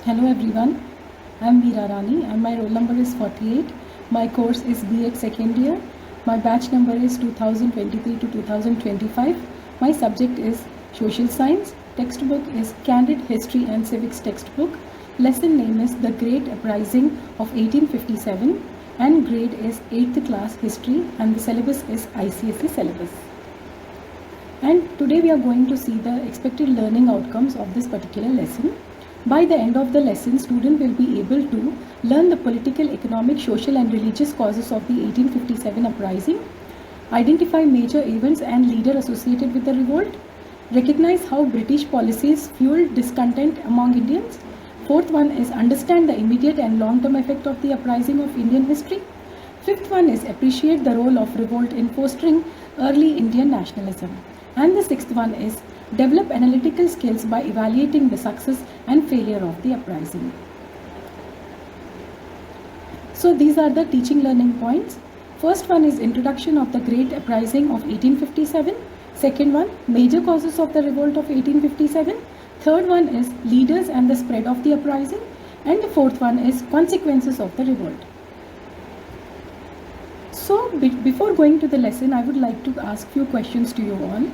Hello everyone, I am Veera Rani and my roll number is 48. My course is B.Ed second year. My batch number is 2023 to 2025. My subject is Social Science. Textbook is Candid History and Civics textbook. Lesson name is The Great Uprising of 1857 and grade is 8th class History and the syllabus is ICSE syllabus. And today we are going to see the expected learning outcomes of this particular lesson. By the end of the lesson, student will be able to learn the political, economic, social and religious causes of the 1857 uprising, identify major events and leader associated with the revolt, recognize how British policies fueled discontent among Indians. Fourth one is understand the immediate and long-term effect of the uprising of Indian history. Fifth one is appreciate the role of revolt in fostering early Indian nationalism. And the sixth one is develop analytical skills by evaluating the success and failure of the uprising. So these are the teaching learning points. First one is introduction of the Great Uprising of 1857. Second one, major causes of the revolt of 1857. Third one is leaders and the spread of the uprising. And the fourth one is consequences of the revolt. So before going to the lesson, I would like to ask few questions to you all.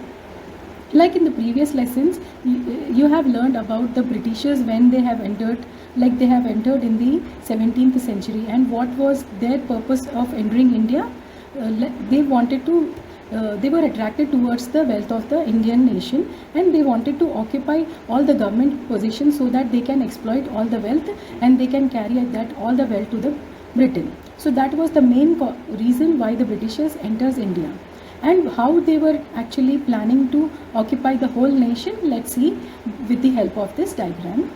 Like in the previous lessons, you have learned about the Britishers when they have entered, in the 17th century and what was their purpose of entering India. They were attracted towards the wealth of the Indian nation and they wanted to occupy all the government positions so that they can exploit all the wealth and they can carry all the wealth to the Britain. So that was the main reason why the Britishers enters India. And how they were actually planning to occupy the whole nation, let's see with the help of this diagram.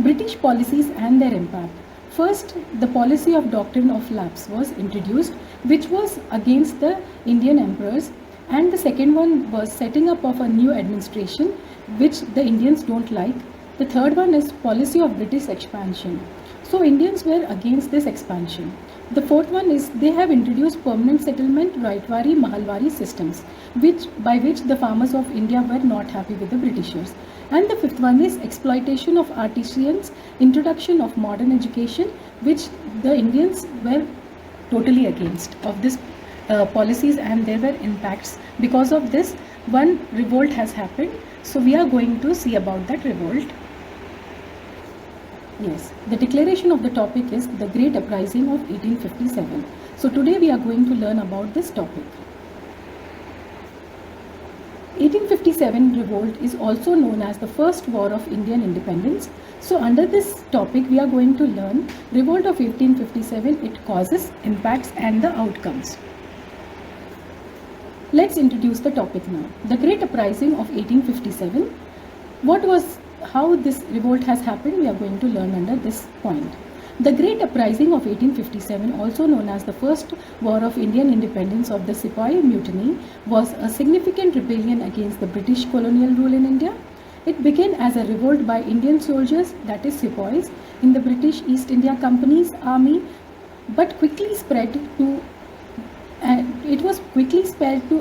British policies and their impact. First, the policy of doctrine of lapse was introduced, which was against the Indian emperors. And the second one was setting up of a new administration, which the Indians don't like. The third one is policy of British expansion. So Indians were against this expansion. The fourth one is they have introduced permanent settlement, Raitwari, Mahalwari systems, by which the farmers of India were not happy with the Britishers. And the fifth one is exploitation of artisans, introduction of modern education, which the Indians were totally against of this policies and there were impacts. Because of this, one revolt has happened. So we are going to see about that revolt. Yes, the declaration of the topic is the Great Uprising of 1857. So today we are going to learn about this topic. 1857 revolt is also known as the First War of Indian Independence. So under this topic we are going to learn revolt of 1857, its causes, impacts and the outcomes. Let's introduce the topic now. The Great Uprising of 1857. How this revolt has happened, we are going to learn under this point. The Great Uprising of 1857, also known as the First War of Indian Independence of the Sepoy Mutiny, was a significant rebellion against the British colonial rule in India. It began as a revolt by Indian soldiers, that is sepoys, in the British East India Company's army, but quickly spread to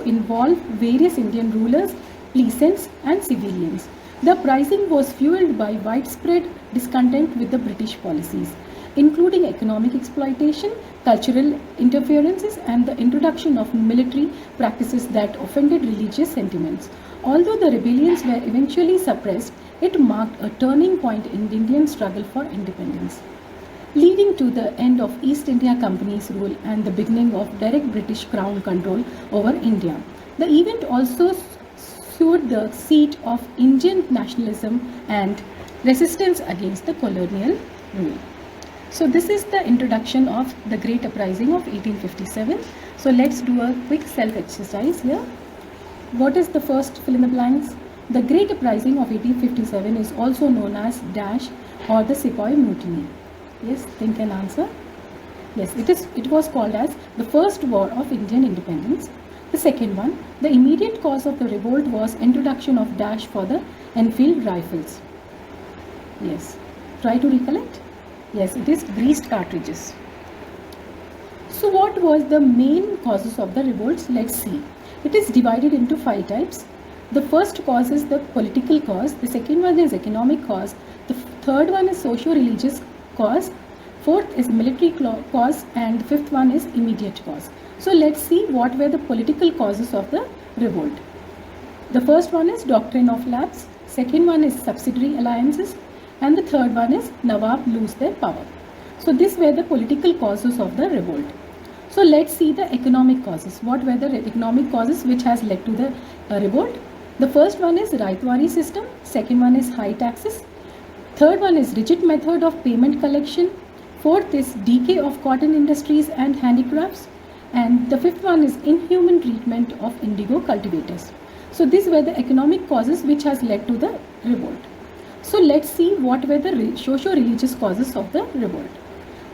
involve various Indian rulers, peasants and civilians. The uprising was fueled by widespread discontent with the British policies, including economic exploitation, cultural interferences, and the introduction of military practices that offended religious sentiments. Although the rebellions were eventually suppressed, it marked a turning point in the Indian struggle for independence, leading to the end of East India Company's rule and the beginning of direct British Crown control over India. The event also the seat of Indian nationalism and resistance against the colonial rule. So this is the introduction of the Great Uprising of 1857. So let's do a quick self exercise here. What is the first fill in the blanks? The Great Uprising of 1857 is also known as dash or the Sepoy Mutiny. Yes, think and answer. Yes, it was called as the First War of Indian Independence. The second one, the immediate cause of the revolt was introduction of dash for the Enfield rifles. Yes, try to recollect. Yes, it is greased cartridges. So what was the main causes of the revolts? Let's see. It is divided into 5 types. The first cause is the political cause. The second one is economic cause. The third one is socio-religious cause, fourth is military cause, and fifth one is immediate cause. So let's see what were the political causes of the revolt. The first one is doctrine of lapse, second one is subsidiary alliances, and the third one is Nawab lose their power. So these were the political causes of the revolt. So let's see the economic causes. What were the economic causes which has led to the revolt? The first one is Raitwari system, second one is high taxes, third one is rigid method of payment collection, fourth is decay of cotton industries and handicrafts, and the fifth one is inhuman treatment of indigo cultivators. So these were the economic causes which has led to the revolt. So let's see what were the socio-religious causes of the revolt.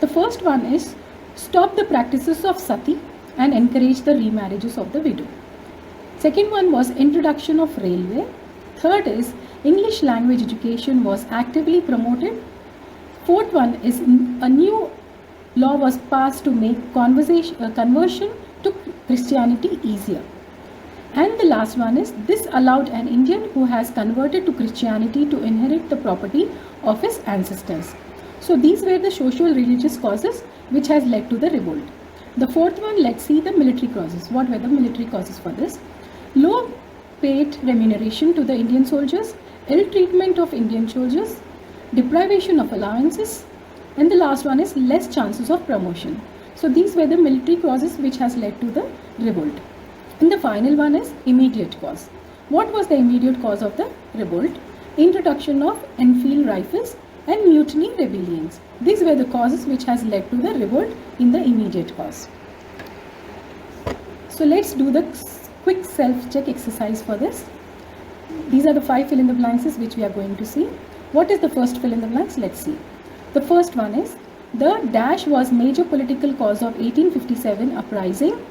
The first one is stop the practices of sati and encourage the remarriages of the widow. Second one was introduction of railway. Third is English language education was actively promoted. Fourth one is a new law was passed to make conversion to Christianity easier. And the last one is this allowed an Indian who has converted to Christianity to inherit the property of his ancestors. So these were the social religious causes which has led to the revolt. The fourth one, let's see the military causes. What were the military causes for this? Low paid remuneration to the Indian soldiers, ill treatment of Indian soldiers, deprivation of allowances, and the last one is less chances of promotion. So these were the military causes which has led to the revolt. And the final one is immediate cause. What was the immediate cause of the revolt? Introduction of Enfield rifles and mutiny rebellions. These were the causes which has led to the revolt in the immediate cause. So let's do the quick self-check exercise for this. These are the 5 fill in the blanks which we are going to see. What is the first fill in the blanks? Let's see. The first one is the dash was major political cause of 1857 uprising.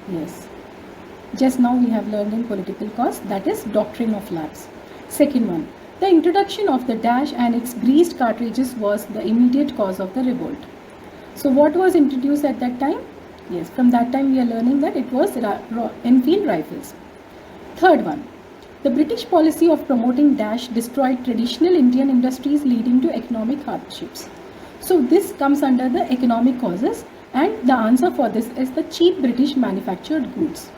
Yes. Just now we have learned in political cause, that is doctrine of lapse. Second one, the introduction of the dash and its greased cartridges was the immediate cause of the revolt. So what was introduced at that time? Yes, from that time we are learning that it was Enfield rifles. Third one, the British policy of promoting dash destroyed traditional Indian industries leading to economic hardships. So this comes under the economic causes, and the answer for this is the cheap British manufactured goods.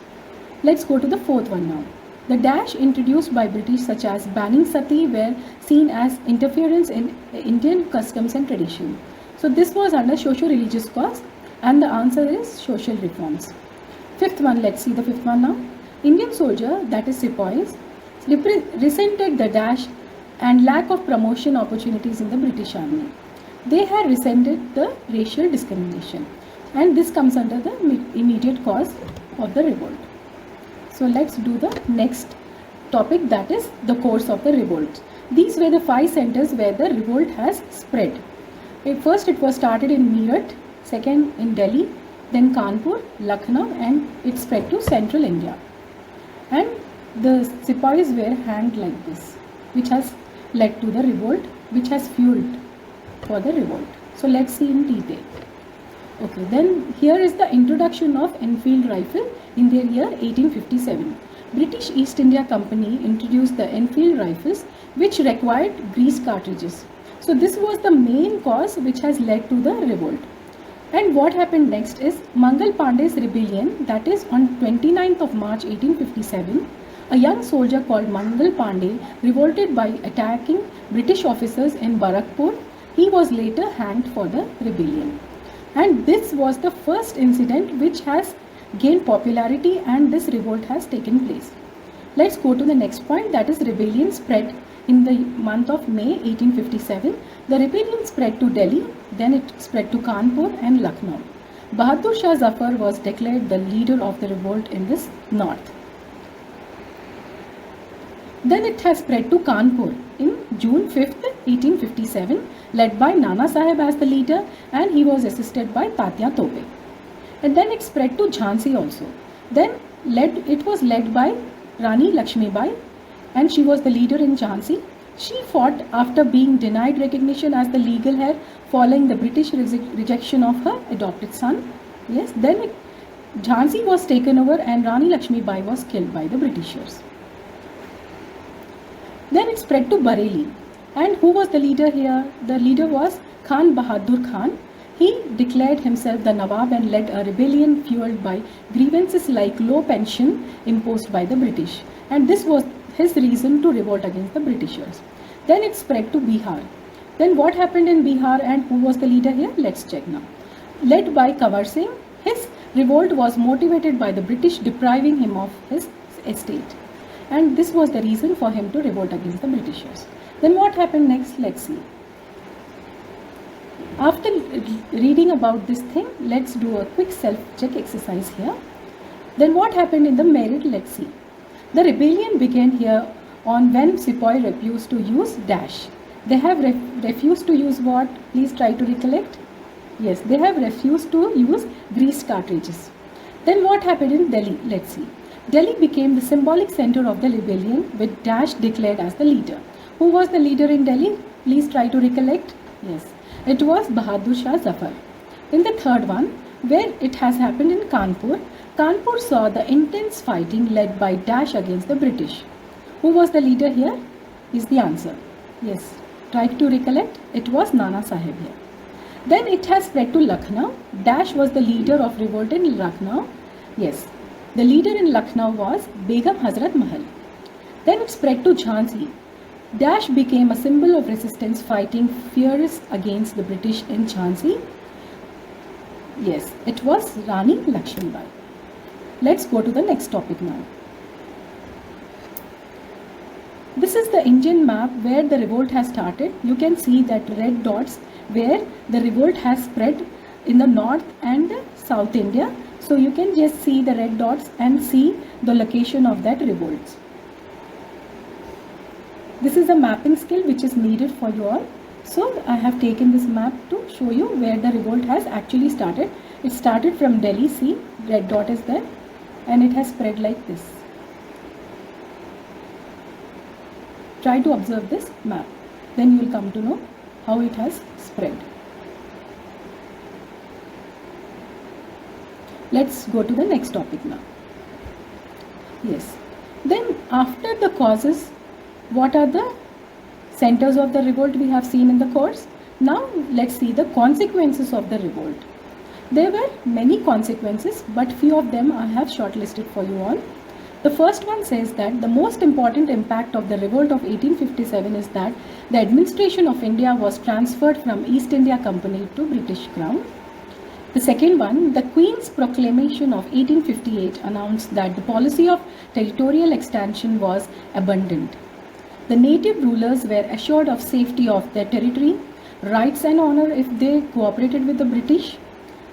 Let's go to the fourth one now. The dash introduced by British such as banning sati were seen as interference in Indian customs and tradition. So this was under socio-religious cause, and the answer is social reforms. Fifth one, let's see the fifth one now. Indian soldier, that is sepoys, resented the dash and lack of promotion opportunities in the British army. They had resented the racial discrimination, and this comes under the immediate cause of the revolt. So let's do the next topic, that is the course of the revolt. These were the 5 centers where the revolt has spread. First it was started in Meerut, second in Delhi, then Kanpur, Lucknow, and it spread to central India. And the sepoys were hanged like this, which has led to the revolt, which has fueled for the revolt. So let's see in detail. Okay, then here is the introduction of Enfield rifle in their year 1857. British East India Company introduced the Enfield rifles, which required grease cartridges. So this was the main cause which has led to the revolt. And what happened next is Mangal Pandey's rebellion, that is on 29th of March 1857. A young soldier called Mangal Pandey revolted by attacking British officers in Barakpur. He was later hanged for the rebellion. And this was the first incident which has gained popularity, and this revolt has taken place. Let's go to the next point, that is rebellion spread in the month of May 1857. The rebellion spread to Delhi, then it spread to Kanpur and Lucknow. Bahadur Shah Zafar was declared the leader of the revolt in this north. Then it has spread to Kanpur in June 5th, 1857, led by Nana Sahib as the leader, and he was assisted by Tatya Tope. And then it spread to Jhansi also. Then it was led by Rani Lakshmibai, and she was the leader in Jhansi. She fought after being denied recognition as the legal heir following the British rejection of her adopted son. Yes, then Jhansi was taken over and Rani Lakshmibai was killed by the Britishers. Then it spread to Bareilly. And who was the leader here? The leader was Khan Bahadur Khan. He declared himself the Nawab and led a rebellion fueled by grievances like low pension imposed by the British. And this was his reason to revolt against the Britishers. Then it spread to Bihar. Then what happened in Bihar and who was the leader here? Let's check now. Led by Kanwar Singh, his revolt was motivated by the British depriving him of his estate. And this was the reason for him to revolt against the Britishers. Then what happened next? Let's see. After reading about this thing, let's do a quick self-check exercise here. Then what happened in the Merit? Let's see. The rebellion began here on when Sepoy refused to use dash. They have refused to use what? Please try to recollect. Yes, they have refused to use greased cartridges. Then what happened in Delhi? Let's see. Delhi became the symbolic center of the rebellion with Dash declared as the leader. Who was the leader in Delhi? Please try to recollect. Yes, it was Bahadur Shah Zafar. In the third one, where it has happened in Kanpur, Kanpur saw the intense fighting led by Dash against the British. Who was the leader here? Is the answer. Yes, try to recollect. It was Nana Sahib here. Then it has spread to Lucknow. Dash was the leader of revolt in Lucknow. Yes, the leader in Lucknow was Begum Hazrat Mahal. Then it spread to Jhansi. Dash became a symbol of resistance fighting fierce against the British in Jhansi. Yes, it was Rani Lakshmibai. Let's go to the next topic now. This is the Indian map where the revolt has started. You can see that red dots where the revolt has spread in the north and south India. So you can just see the red dots and see the location of that revolt. This is a mapping skill which is needed for you all. So I have taken this map to show you where the revolt has actually started. It started from Delhi, see, red dot is there, and it has spread like this. Try to observe this map, then you will come to know how it has spread. Let's go to the next topic now. Yes, then after the causes, what are the centers of the revolt we have seen in the course? Now let's see the consequences of the revolt. There were many consequences, but few of them I have shortlisted for you all. The first one says that the most important impact of the revolt of 1857 is that the administration of India was transferred from East India Company to British Crown. The second one, the Queen's Proclamation of 1858 announced that the policy of territorial expansion was abandoned. The native rulers were assured of safety of their territory, rights and honor if they cooperated with the British.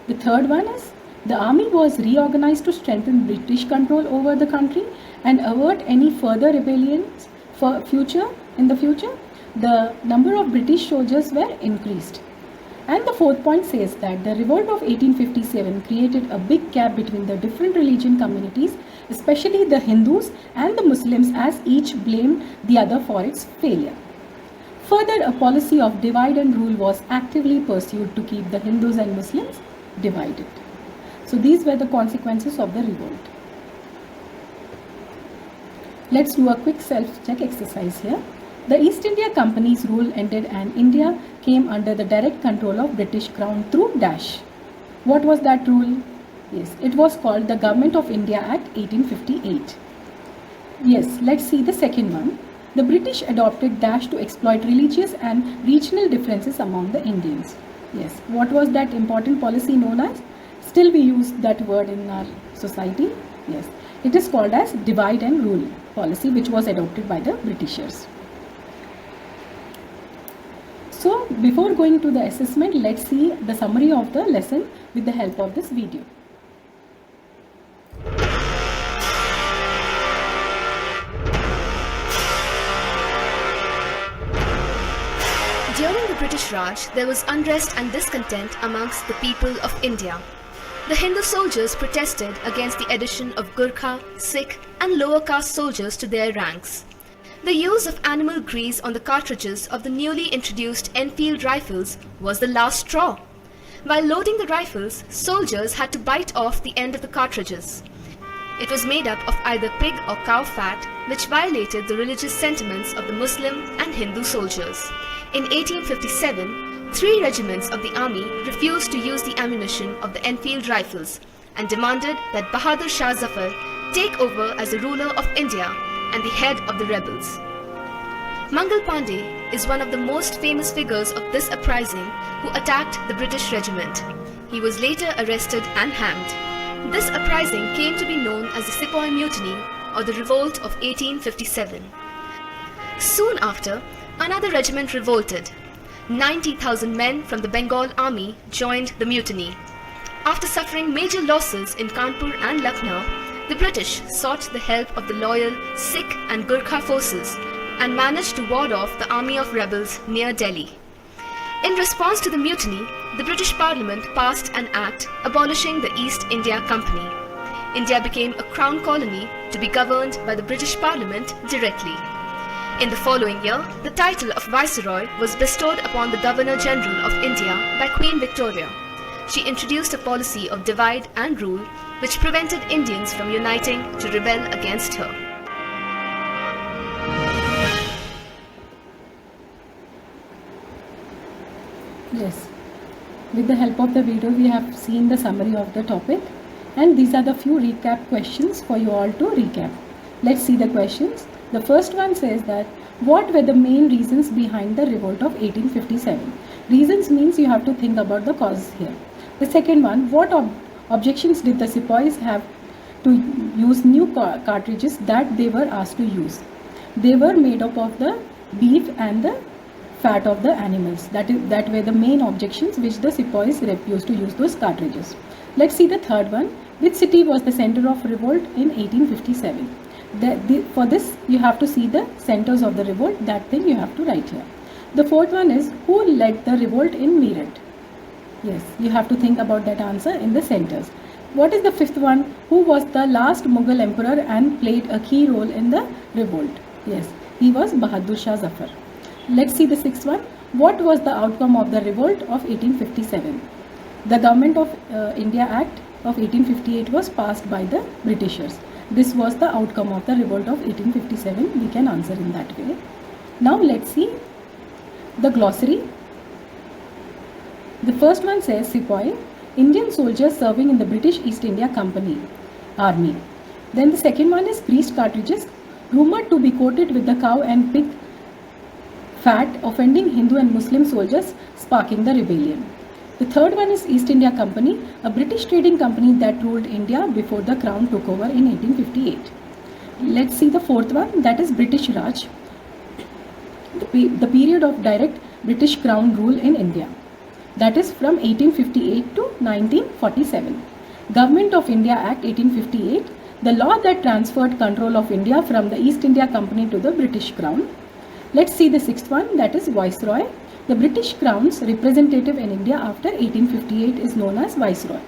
The third one is the army was reorganized to strengthen British control over the country and avert any further rebellions in the future. The number of British soldiers were increased. And the fourth point says that the revolt of 1857 created a big gap between the different religion communities, especially the Hindus and the Muslims, as each blamed the other for its failure. Further, a policy of divide and rule was actively pursued to keep the Hindus and Muslims divided. So these were the consequences of the revolt. Let's do a quick self-check exercise here. The East India Company's rule ended and India came under the direct control of British Crown through Dash. What was that rule? Yes, it was called the Government of India Act 1858. Yes, let's see the second one. The British adopted Dash to exploit religious and regional differences among the Indians. Yes, what was that important policy known as? Still we use that word in our society. Yes, it is called as divide and rule policy, which was adopted by the Britishers. So before going to the assessment, let's see the summary of the lesson with the help of this video. During the British Raj, there was unrest and discontent amongst the people of India. The Hindu soldiers protested against the addition of Gurkha, Sikh and lower caste soldiers to their ranks. The use of animal grease on the cartridges of the newly introduced Enfield rifles was the last straw. While loading the rifles, soldiers had to bite off the end of the cartridges. It was made up of either pig or cow fat, which violated the religious sentiments of the Muslim and Hindu soldiers. In 1857, 3 regiments of the army refused to use the ammunition of the Enfield Rifles and demanded that Bahadur Shah Zafar take over as the ruler of India and the head of the rebels. Mangal Pandey is one of the most famous figures of this uprising who attacked the British regiment. He was later arrested and hanged. This uprising came to be known as the Sepoy Mutiny or the Revolt of 1857. Soon after, another regiment revolted. 90,000 men from the Bengal army joined the mutiny. After suffering major losses in Kanpur and Lucknow, the British sought the help of the loyal Sikh and Gurkha forces and managed to ward off the army of rebels near Delhi. In response to the mutiny, the British Parliament passed an act abolishing the East India Company. India became a crown colony to be governed by the British Parliament directly. In the following year, the title of Viceroy was bestowed upon the Governor-General of India by Queen Victoria. She introduced a policy of divide and rule, which prevented Indians from uniting to rebel against her. Yes, with the help of the video we have seen the summary of the topic, and these are the few recap questions for you all to recap. Let's see the questions. The first one says that what were the main reasons behind the revolt of 1857? Reasons means you have to think about the causes here. The second one, what objections did the sepoys have to use new cartridges that they were asked to use? They were made up of the beef and the fat of the animals. That were the main objections which the sepoys refused to use those cartridges. Let's see the third one. Which city was the center of revolt in 1857? For this you have to see the centers of the revolt. That thing you have to write here. The fourth one is who led the revolt in Meerut? Yes, you have to think about that answer in the centers. What is the fifth one? Who was the last Mughal emperor and played a key role in the revolt? Yes, he was Bahadur Shah Zafar. Let's see the sixth one. What was the outcome of the revolt of 1857? The Government of India Act of 1858 was passed by the Britishers. This was the outcome of the revolt of 1857. We can answer in that way. Now let's see the glossary. The first one says Sepoy, Indian soldiers serving in the British East India Company Army. Then the second one is greased cartridges, rumored to be coated with the cow and pig fat, offending Hindu and Muslim soldiers, sparking the rebellion. The third one is East India Company, a British trading company that ruled India before the Crown took over in 1858. Let's see the fourth one, that is British Raj, the period of direct British Crown rule in India. That is from 1858 to 1947. Government of India Act 1858, the law that transferred control of India from the East India Company to the British Crown. Let's see the sixth one, that is Viceroy. The British Crown's representative in India after 1858 is known as Viceroy.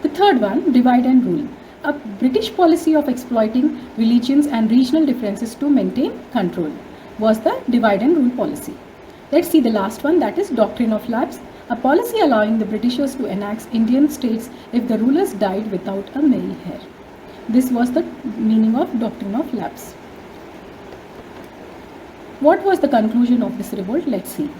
The third one, divide and rule. A British policy of exploiting religions and regional differences to maintain control was the divide and rule policy. Let's see the last one, that is doctrine of lapse. A policy allowing the Britishers to annex Indian states if the rulers died without a male heir. This was the meaning of doctrine of lapse. What was the conclusion of this revolt? Let's see.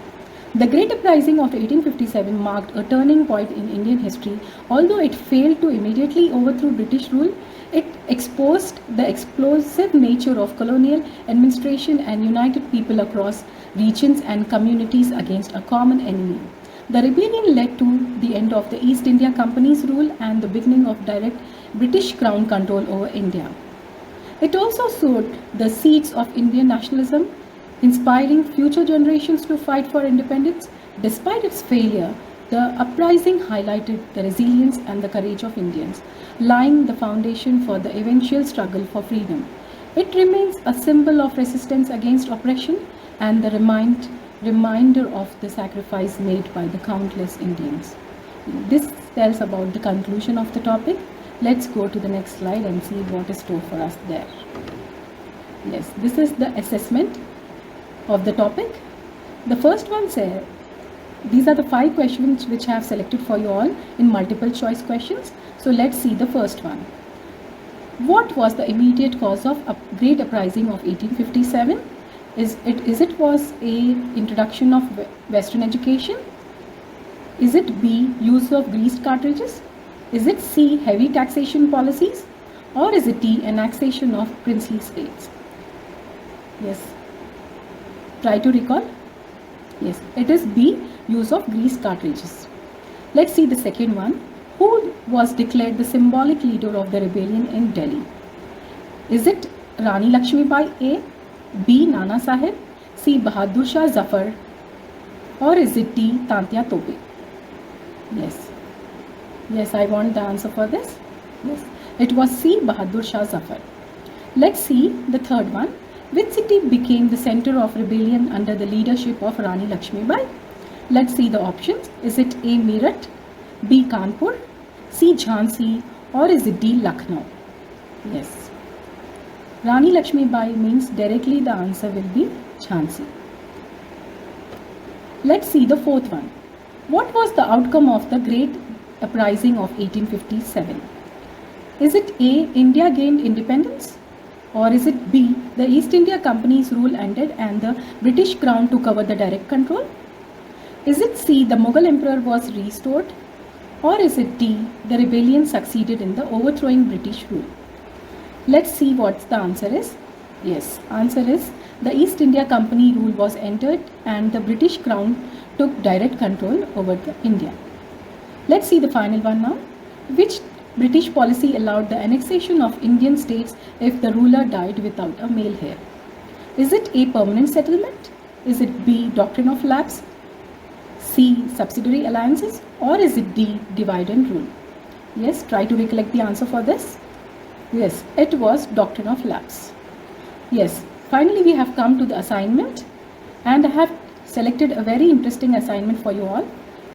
The Great Uprising of 1857 marked a turning point in Indian history. Although it failed to immediately overthrow British rule, it exposed the explosive nature of colonial administration and united people across regions and communities against a common enemy. The rebellion led to the end of the East India Company's rule and the beginning of direct British Crown control over India. It also sowed the seeds of Indian nationalism, inspiring future generations to fight for independence. Despite its failure, the uprising highlighted the resilience and the courage of Indians, laying the foundation for the eventual struggle for freedom. It remains a symbol of resistance against oppression and the reminder of the sacrifice made by the countless Indians. This tells about the conclusion of the topic. Let's go to the next slide and see what is stored for us there. Yes, this is the assessment of the topic. The first one says, these are the 5 questions which I have selected for you all in multiple choice questions. So let's see the first one. What was the immediate cause of Great Uprising of 1857? Is it was a introduction of Western education? Is it B, use of greased cartridges? Is it C, heavy taxation policies? Or is it D, annexation of princely states? Yes. Try to recall. Yes, it is B, use of greased cartridges. Let's see the second one. Who was declared the symbolic leader of the rebellion in Delhi? Is it Rani Lakshmibai A, B, Nana Sahib, C, Bahadur Shah Zafar, or is it D, Tantia Tope? Yes. Yes, I want the answer for this. Yes, it was C, Bahadur Shah Zafar. Let's see the third one. Which city became the center of rebellion under the leadership of Rani Lakshmibai? Let's see the options. Is it A, Meerut, B, Kanpur, C, Jhansi, or is it D, Lucknow? Yes. Rani Lakshmibai means directly the answer will be Jhansi. Let's see the fourth one. What was the outcome of the Great Uprising of 1857? Is it A, India gained independence? Or is it B, the East India Company's rule ended and the British Crown took over the direct control? Is it C, the Mughal Emperor was restored? Or is it D, the rebellion succeeded in the overthrowing British rule? Let's see what the answer is. Yes, answer is the East India Company rule was ended and the British Crown took direct control over India. Let's see the final one now. Which British policy allowed the annexation of Indian states if the ruler died without a male heir? Is it A, permanent settlement? Is it B, doctrine of lapse? C, subsidiary alliances? Or is it D, divide and rule? Yes, try to recollect the answer for this. Yes, it was doctrine of lapse. Yes, finally we have come to the assignment and I have selected a very interesting assignment for you all.